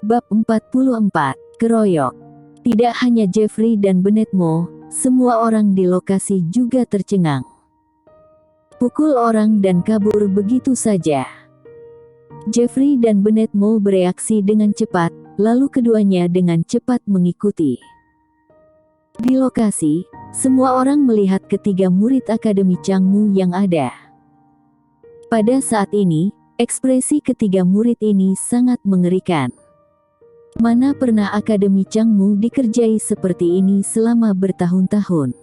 Bab 44, Keroyok. Tidak hanya Jeffrey dan Bennett Moe, semua orang di lokasi juga tercengang. Pukul orang dan kabur begitu saja. Jeffrey dan Bennett Moe bereaksi dengan cepat, lalu keduanya dengan cepat mengikuti. Di lokasi, semua orang melihat ketiga murid Akademi Changmu yang ada. Pada saat ini, ekspresi ketiga murid ini sangat mengerikan. Mana pernah Akademi Changmu dikerjai seperti ini selama bertahun-tahun.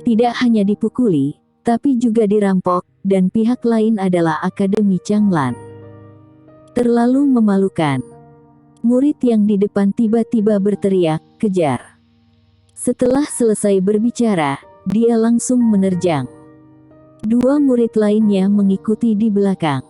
Tidak hanya dipukuli, tapi juga dirampok, dan pihak lain adalah Akademi Changlan. Terlalu memalukan. Murid yang di depan tiba-tiba berteriak, "Kejar!" Setelah selesai berbicara, dia langsung menerjang. Dua murid lainnya mengikuti di belakang.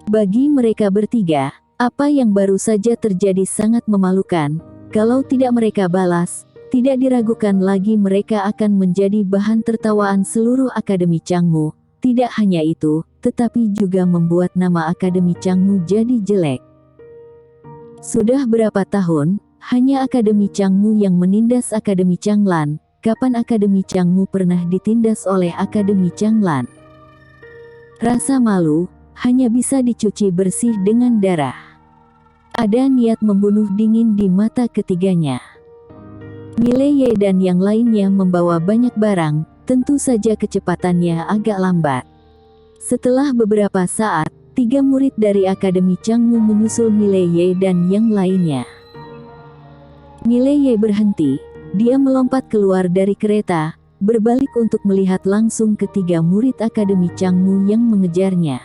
Bagi mereka bertiga, apa yang baru saja terjadi sangat memalukan. Kalau tidak mereka balas, tidak diragukan lagi mereka akan menjadi bahan tertawaan seluruh Akademi Changmu. Tidak hanya itu, tetapi juga membuat nama Akademi Changmu jadi jelek. Sudah berapa tahun, hanya Akademi Changmu yang menindas Akademi Changlan. Kapan Akademi Changmu pernah ditindas oleh Akademi Changlan? Rasa malu hanya bisa dicuci bersih dengan darah. Ada niat membunuh dingin di mata ketiganya. Mileye dan yang lainnya membawa banyak barang, tentu saja kecepatannya agak lambat. Setelah beberapa saat, tiga murid dari Akademi Changmu menyusul Mileye dan yang lainnya. Mileye berhenti, dia melompat keluar dari kereta, berbalik untuk melihat langsung ketiga murid Akademi Changmu yang mengejarnya.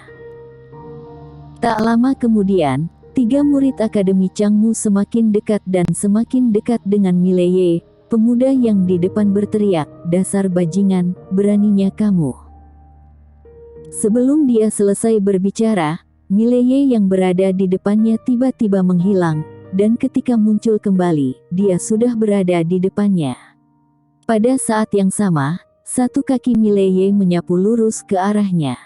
Tak lama kemudian, tiga murid Akademi Changmu semakin dekat dan semakin dekat dengan Mileye. Pemuda yang di depan berteriak, "Dasar bajingan, beraninya kamu." Sebelum dia selesai berbicara, Mileye yang berada di depannya tiba-tiba menghilang, dan ketika muncul kembali, dia sudah berada di depannya. Pada saat yang sama, satu kaki Mileye menyapu lurus ke arahnya.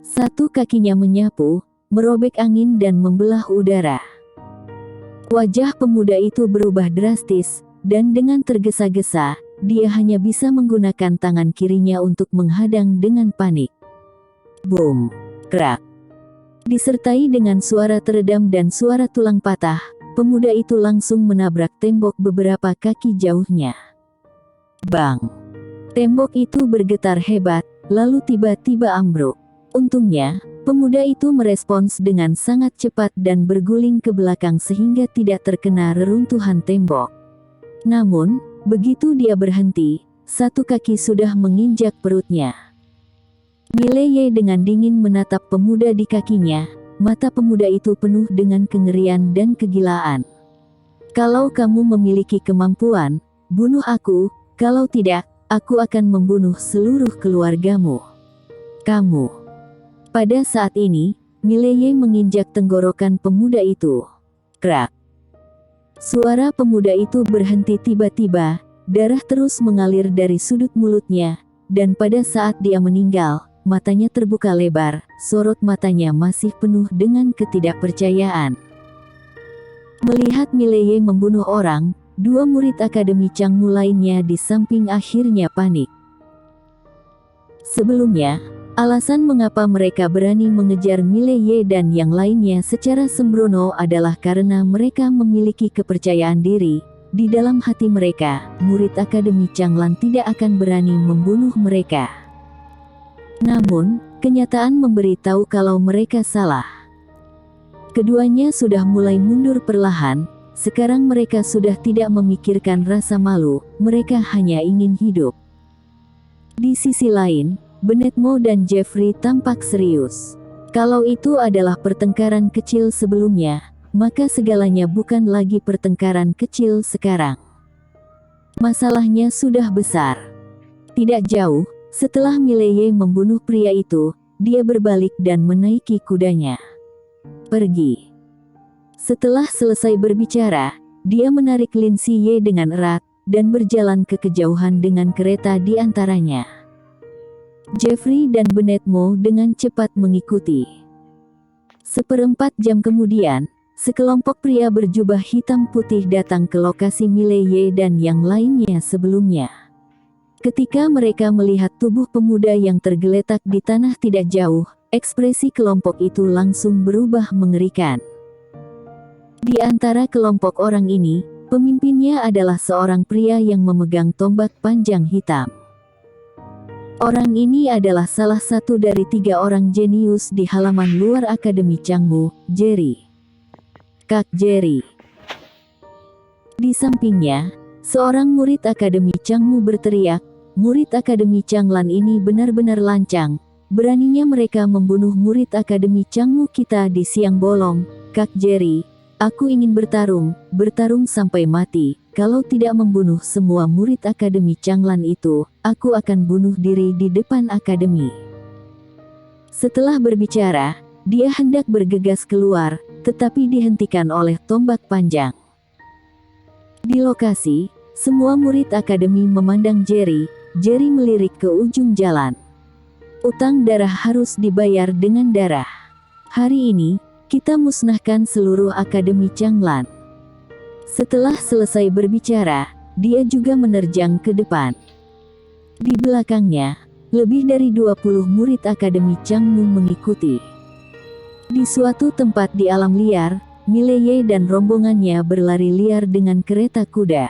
Satu kakinya menyapu, merobek angin dan membelah udara. Wajah pemuda itu berubah drastis, dan dengan tergesa-gesa, dia hanya bisa menggunakan tangan kirinya untuk menghadang dengan panik. Boom! Krak! Disertai dengan suara teredam dan suara tulang patah, pemuda itu langsung menabrak tembok beberapa kaki jauhnya. Bang! Tembok itu bergetar hebat, lalu tiba-tiba ambruk. Untungnya, pemuda itu merespons dengan sangat cepat dan berguling ke belakang sehingga tidak terkena reruntuhan tembok. Namun, begitu dia berhenti, satu kaki sudah menginjak perutnya. Mileye dengan dingin menatap pemuda di kakinya, mata pemuda itu penuh dengan kengerian dan kegilaan. "Kalau kamu memiliki kemampuan, bunuh aku, kalau tidak, aku akan membunuh seluruh keluargamu. Kamu." Pada saat ini, Mileye menginjak tenggorokan pemuda itu. Krak! Suara pemuda itu berhenti tiba-tiba, darah terus mengalir dari sudut mulutnya, dan pada saat dia meninggal, matanya terbuka lebar, sorot matanya masih penuh dengan ketidakpercayaan. Melihat Mileye membunuh orang, dua murid Akademi Changmu lainnya di samping akhirnya panik. Sebelumnya, alasan mengapa mereka berani mengejar Mileye dan yang lainnya secara sembrono adalah karena mereka memiliki kepercayaan diri. Di dalam hati mereka, murid Akademi Changlan tidak akan berani membunuh mereka. Namun, kenyataan memberitahu kalau mereka salah. Keduanya sudah mulai mundur perlahan, sekarang mereka sudah tidak memikirkan rasa malu, mereka hanya ingin hidup. Di sisi lain, Bennett Moe dan Jeffrey tampak serius. Kalau itu adalah pertengkaran kecil sebelumnya, maka segalanya bukan lagi pertengkaran kecil sekarang. Masalahnya sudah besar. Tidak jauh, setelah Mileye membunuh pria itu, dia berbalik dan menaiki kudanya. Pergi. Setelah selesai berbicara, dia menarik Lin Siye dengan erat, dan berjalan ke kejauhan dengan kereta di antaranya. Jeffrey dan Bennett Moe dengan cepat mengikuti. Seperempat jam kemudian, sekelompok pria berjubah hitam putih datang ke lokasi Mileye dan yang lainnya sebelumnya. Ketika mereka melihat tubuh pemuda yang tergeletak di tanah tidak jauh, ekspresi kelompok itu langsung berubah mengerikan. Di antara kelompok orang ini, pemimpinnya adalah seorang pria yang memegang tombak panjang hitam. Orang ini adalah salah satu dari 3 orang jenius di halaman luar Akademi Changmu, Jerry. Kak Jerry. Di sampingnya, seorang murid Akademi Changmu berteriak, "Murid Akademi Changlan ini benar-benar lancang. Beraninya mereka membunuh murid Akademi Changmu kita di siang bolong. Kak Jerry, aku ingin bertarung sampai mati. Kalau tidak membunuh semua murid Akademi Changlan itu, aku akan bunuh diri di depan akademi." Setelah berbicara, dia hendak bergegas keluar, tetapi dihentikan oleh tombak panjang. Di lokasi, semua murid akademi memandang Jerry. Jerry melirik ke ujung jalan. Utang darah harus dibayar dengan darah. Hari ini, kita musnahkan seluruh Akademi Changlan. Setelah selesai berbicara, dia juga menerjang ke depan. Di belakangnya, lebih dari 20 murid Akademi Changmu mengikuti. Di suatu tempat di alam liar, Mileye dan rombongannya berlari liar dengan kereta kuda.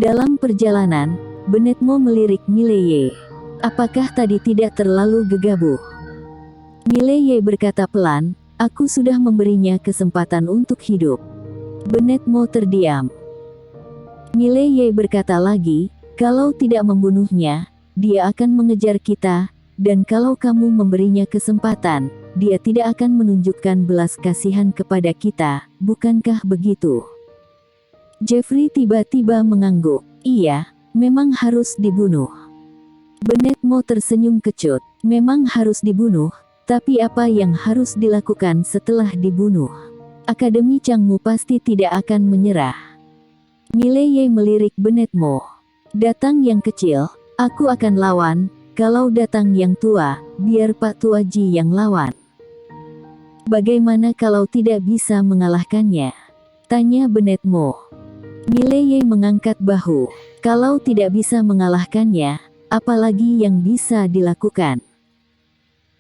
Dalam perjalanan, Benetmo melirik Mileye. "Apakah tadi tidak terlalu gegabah?" Mileye berkata pelan, "Aku sudah memberinya kesempatan untuk hidup." Benetmo terdiam. Mileye berkata lagi, "Kalau tidak membunuhnya, dia akan mengejar kita, dan kalau kamu memberinya kesempatan, dia tidak akan menunjukkan belas kasihan kepada kita, bukankah begitu?" Jeffrey tiba-tiba mengangguk. "Iya, memang harus dibunuh." Benetmo tersenyum kecut. "Memang harus dibunuh, tapi apa yang harus dilakukan setelah dibunuh? Akademi Changmu pasti tidak akan menyerah." Mileye melirik Benetmo. "Datang yang kecil, aku akan lawan. Kalau datang yang tua, biar Pak Tuaji yang lawan." "Bagaimana kalau tidak bisa mengalahkannya?" tanya Benetmo. Mileye mengangkat bahu. "Kalau tidak bisa mengalahkannya, apalagi yang bisa dilakukan?"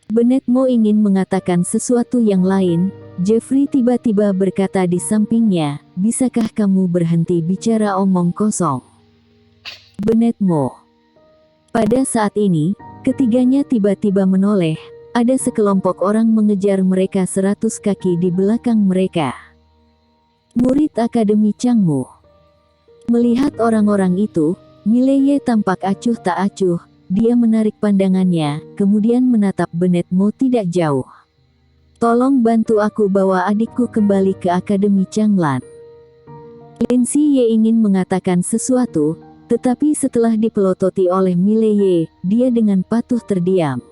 Benetmo ingin mengatakan sesuatu yang lain. Jeffrey tiba-tiba berkata di sampingnya, "Bisakah kamu berhenti bicara omong kosong?" Benetmo. Pada saat ini, ketiganya tiba-tiba menoleh. Ada sekelompok orang mengejar mereka 100 kaki di belakang mereka. Murid Akademi Changmu. Melihat orang-orang itu, Mileye tampak acuh tak acuh. Dia menarik pandangannya, kemudian menatap Benetmo tidak jauh. "Tolong bantu aku bawa adikku kembali ke Akademi Changlan." Lin Siye ingin mengatakan sesuatu, tetapi setelah dipelototi oleh Mileye, dia dengan patuh terdiam.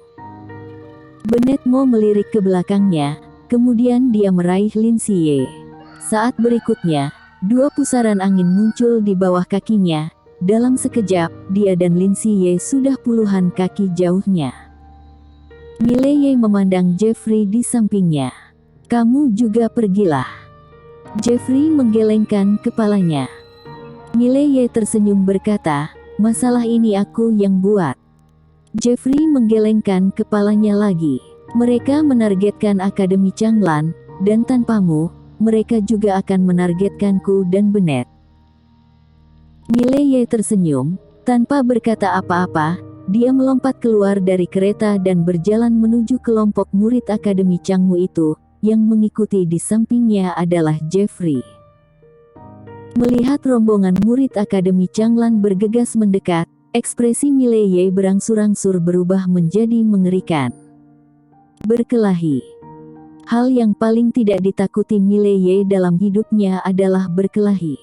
Benetmo melirik ke belakangnya, kemudian dia meraih Lin Siye. Saat berikutnya, 2 pusaran angin muncul di bawah kakinya. Dalam sekejap, dia dan Lin Siye sudah puluhan kaki jauhnya. Mileye memandang Jeffrey di sampingnya. "Kamu juga pergilah." Jeffrey menggelengkan kepalanya. Mileye tersenyum berkata, "Masalah ini aku yang buat." Jeffrey menggelengkan kepalanya lagi. "Mereka menargetkan Akademi Changlan, dan tanpamu, mereka juga akan menargetkanku dan Benet." Mileye tersenyum, tanpa berkata apa-apa, dia melompat keluar dari kereta dan berjalan menuju kelompok murid Akademi Changmu itu, yang mengikuti di sampingnya adalah Jeffrey. Melihat rombongan murid Akademi Changlan bergegas mendekat, ekspresi Mileye berangsur-angsur berubah menjadi mengerikan. Berkelahi. Hal yang paling tidak ditakuti Mileye dalam hidupnya adalah berkelahi.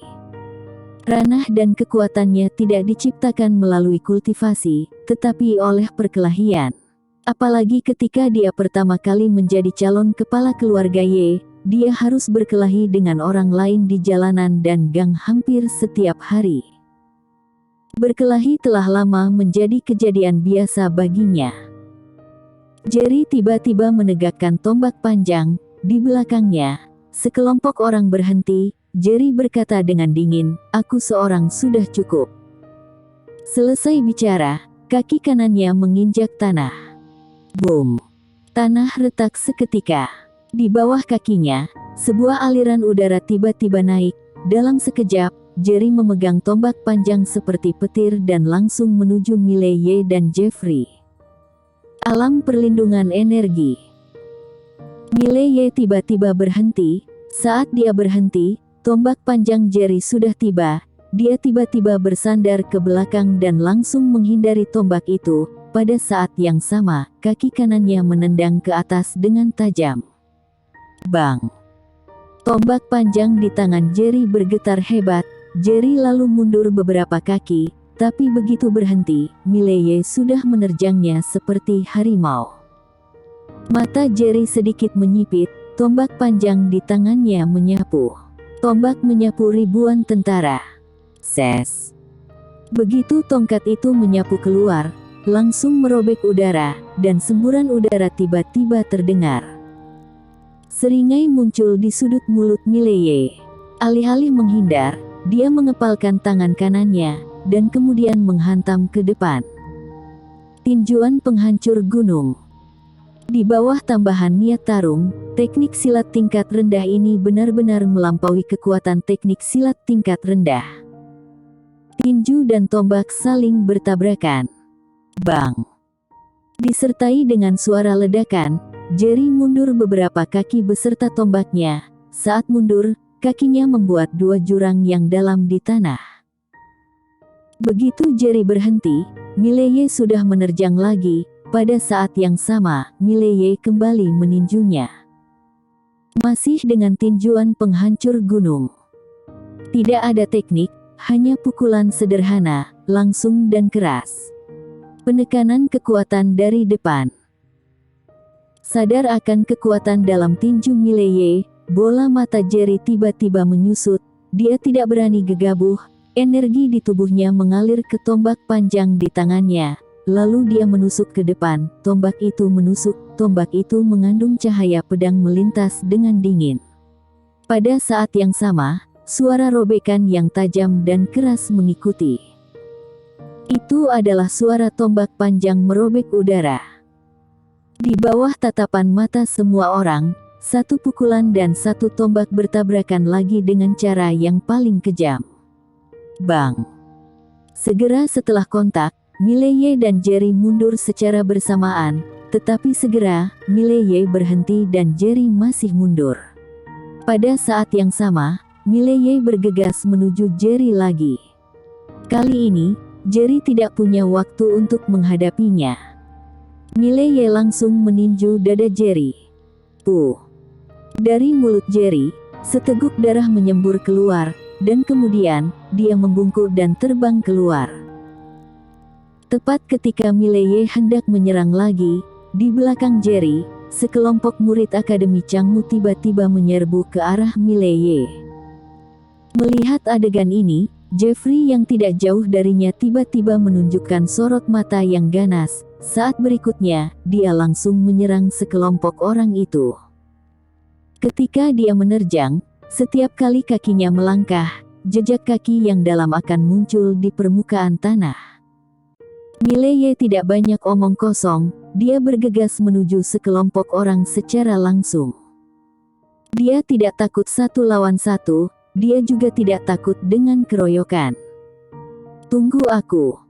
Ranah dan kekuatannya tidak diciptakan melalui kultivasi, tetapi oleh perkelahian. Apalagi ketika dia pertama kali menjadi calon kepala keluarga Ye, dia harus berkelahi dengan orang lain di jalanan dan gang hampir setiap hari. Berkelahi telah lama menjadi kejadian biasa baginya. Jerry tiba-tiba menegakkan tombak panjang, di belakangnya, sekelompok orang berhenti. Jerry berkata dengan dingin, "Aku seorang sudah cukup." Selesai bicara, kaki kanannya menginjak tanah. Boom! Tanah retak seketika. Di bawah kakinya, sebuah aliran udara tiba-tiba naik. Dalam sekejap, Jerry memegang tombak panjang seperti petir dan langsung menuju Mileye dan Jeffrey. Alam perlindungan energi. Mileye tiba-tiba berhenti. Saat dia berhenti, tombak panjang Jerry sudah tiba. Dia tiba-tiba bersandar ke belakang dan langsung menghindari tombak itu. Pada saat yang sama, kaki kanannya menendang ke atas dengan tajam. Bang! Tombak panjang di tangan Jerry bergetar hebat. Jerry lalu mundur beberapa kaki, tapi begitu berhenti, Mileye sudah menerjangnya seperti harimau. Mata Jerry sedikit menyipit, tombak panjang di tangannya menyapu. Tombak menyapu ribuan tentara. Ses! Begitu tongkat itu menyapu keluar, langsung merobek udara, dan semburan udara tiba-tiba terdengar. Seringai muncul di sudut mulut Mileye. Alih-alih menghindar, dia mengepalkan tangan kanannya, dan kemudian menghantam ke depan. Tinjuan penghancur gunung. Di bawah tambahan niat tarung, teknik silat tingkat rendah ini benar-benar melampaui kekuatan teknik silat tingkat rendah. Tinju dan tombak saling bertabrakan. Bang! Disertai dengan suara ledakan, Jerry mundur beberapa kaki beserta tombaknya. Saat mundur, kakinya membuat dua jurang yang dalam di tanah. Begitu Jerry berhenti, Mileye sudah menerjang lagi. Pada saat yang sama, Mileye kembali meninjunya. Masih dengan tinjuan penghancur gunung. Tidak ada teknik, hanya pukulan sederhana, langsung dan keras. Penekanan kekuatan dari depan. Sadar akan kekuatan dalam tinju Mileye, bola mata Jerry tiba-tiba menyusut. Dia tidak berani gegabah, energi di tubuhnya mengalir ke tombak panjang di tangannya. Lalu dia menusuk ke depan, tombak itu menusuk, tombak itu mengandung cahaya pedang melintas dengan dingin. Pada saat yang sama, suara robekan yang tajam dan keras mengikuti. Itu adalah suara tombak panjang merobek udara. Di bawah tatapan mata semua orang, satu pukulan dan satu tombak bertabrakan lagi dengan cara yang paling kejam. Bang! Segera setelah kontak, Mileye dan Jerry mundur secara bersamaan, tetapi segera, Mileye berhenti dan Jerry masih mundur. Pada saat yang sama, Mileye bergegas menuju Jerry lagi. Kali ini, Jerry tidak punya waktu untuk menghadapinya. Mileye langsung meninju dada Jerry. Puh! Dari mulut Jerry, seteguk darah menyembur keluar, dan kemudian, dia membungkuk dan terbang keluar. Tepat ketika Mileye hendak menyerang lagi, di belakang Jerry, sekelompok murid Akademi Changmu tiba-tiba menyerbu ke arah Mileye. Melihat adegan ini, Jeffrey yang tidak jauh darinya tiba-tiba menunjukkan sorot mata yang ganas. Saat berikutnya, dia langsung menyerang sekelompok orang itu. Ketika dia menerjang, setiap kali kakinya melangkah, jejak kaki yang dalam akan muncul di permukaan tanah. Mileye tidak banyak omong kosong, dia bergegas menuju sekelompok orang secara langsung. Dia tidak takut satu lawan satu, dia juga tidak takut dengan keroyokan. Tunggu aku.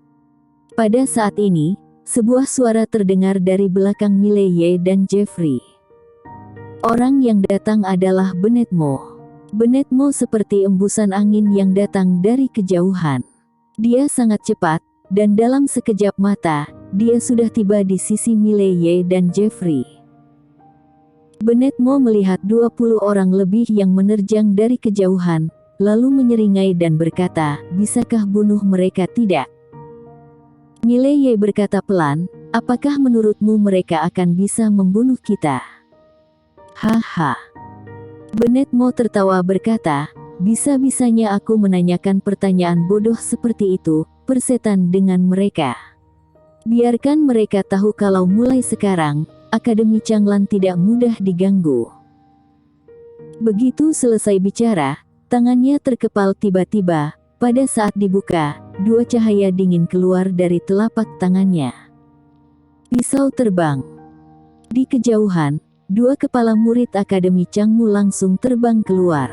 Pada saat ini, sebuah suara terdengar dari belakang Mileye dan Jeffrey. Orang yang datang adalah Benetmo. Benetmo seperti embusan angin yang datang dari kejauhan. Dia sangat cepat, dan dalam sekejap mata, dia sudah tiba di sisi Mileye dan Jeffrey. Benetmo melihat 20 orang lebih yang menerjang dari kejauhan, lalu menyeringai dan berkata, "Bisakah bunuh mereka tidak?" Mileye berkata pelan, "Apakah menurutmu mereka akan bisa membunuh kita?" Haha. Benetmo tertawa berkata, "Bisa-bisanya aku menanyakan pertanyaan bodoh seperti itu, persetan dengan mereka. Biarkan mereka tahu kalau mulai sekarang, Akademi Changlan tidak mudah diganggu." Begitu selesai bicara, tangannya terkepal tiba-tiba. Pada saat dibuka, dua cahaya dingin keluar dari telapak tangannya. Pisau terbang. Di kejauhan, dua kepala murid Akademi Changmu langsung terbang keluar.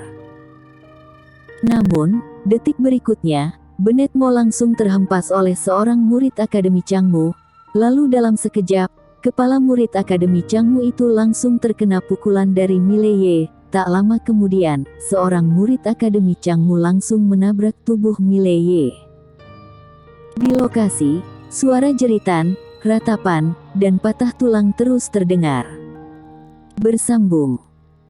Namun, detik berikutnya, Bennett Mo langsung terhempas oleh seorang murid Akademi Changmu. Lalu dalam sekejap, kepala murid Akademi Changmu itu langsung terkena pukulan dari Mileye. Tak lama kemudian, seorang murid Akademi Changmu langsung menabrak tubuh Mileye. Di lokasi, suara jeritan, ratapan, dan patah tulang terus terdengar. Bersambung.